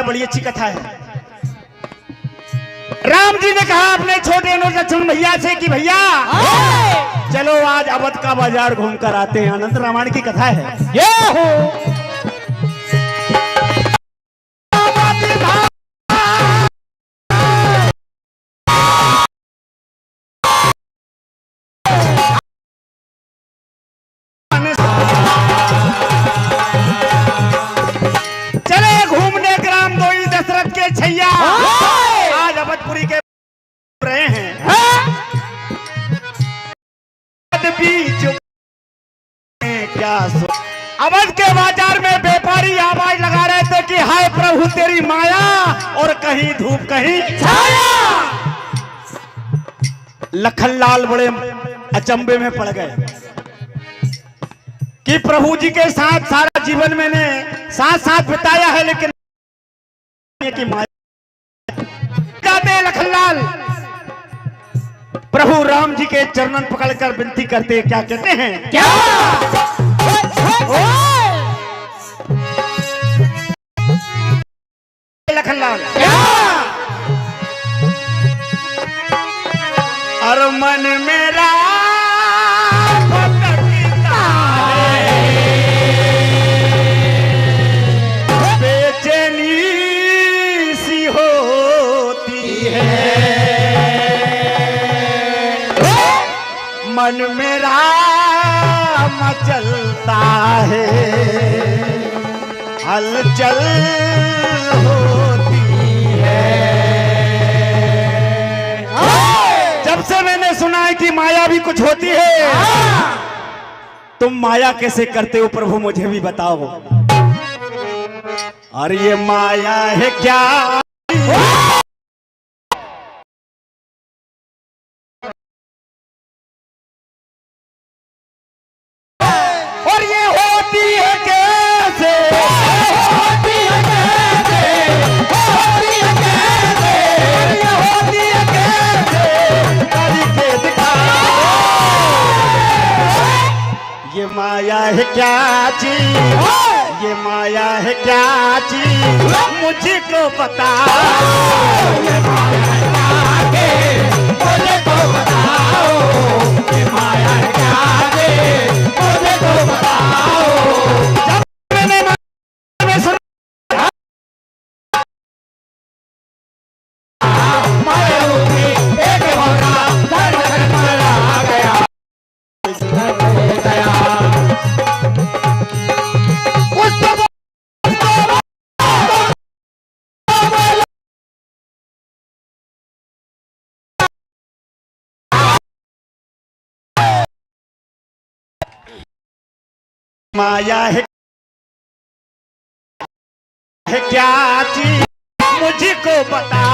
बड़ी अच्छी कथा है। राम जी ने कहा अपने छोटे अनुज लक्ष्मण भैया से कि भैया चलो आज अवध का बाजार घूम कर आते हैं। अनंत रामायण की कथा है ये हो। चले घूमने ग्राम दोई दशरथ के छैया आज अवधपुरी के रहे हैं। क्या अवध के बाजार में व्यापारी आवाज लगा रहे थे कि हाय प्रभु तेरी माया और कहीं धूप कहीं छाया। लखनलाल बड़े अचंभे में पड़ गए कि प्रभु जी के साथ सारा जीवन मैंने साथ साथ बिताया है, लेकिन कि माया जाते लखनलाल प्रभु राम जी के चरणन पकड़कर विनती करते, क्या कहते हैं, क्या लखनलाल क्या और मन मेरा बेचैनी सी होती है, मन मेरा मचलता है, हलचल होती है। जब से मैंने सुना है कि माया भी कुछ होती है, तुम माया कैसे करते हो प्रभु मुझे भी बताओ। और ये माया है क्या, और ये होती है कैसे, होती है कैसे, होती है कैसे, ये होती है कैसे, करके दिखाओ। ये माया है क्या चीज, ये माया है क्या चीज मुझको बताओ। ये माया है क्या चीज मुझको बताओ, ये माया है क्या चीज मुझको बताओ। जब मैंने सुना माया रूपी एक होना धड़कन में आ गया, माया है क्या चीज मुझको बता।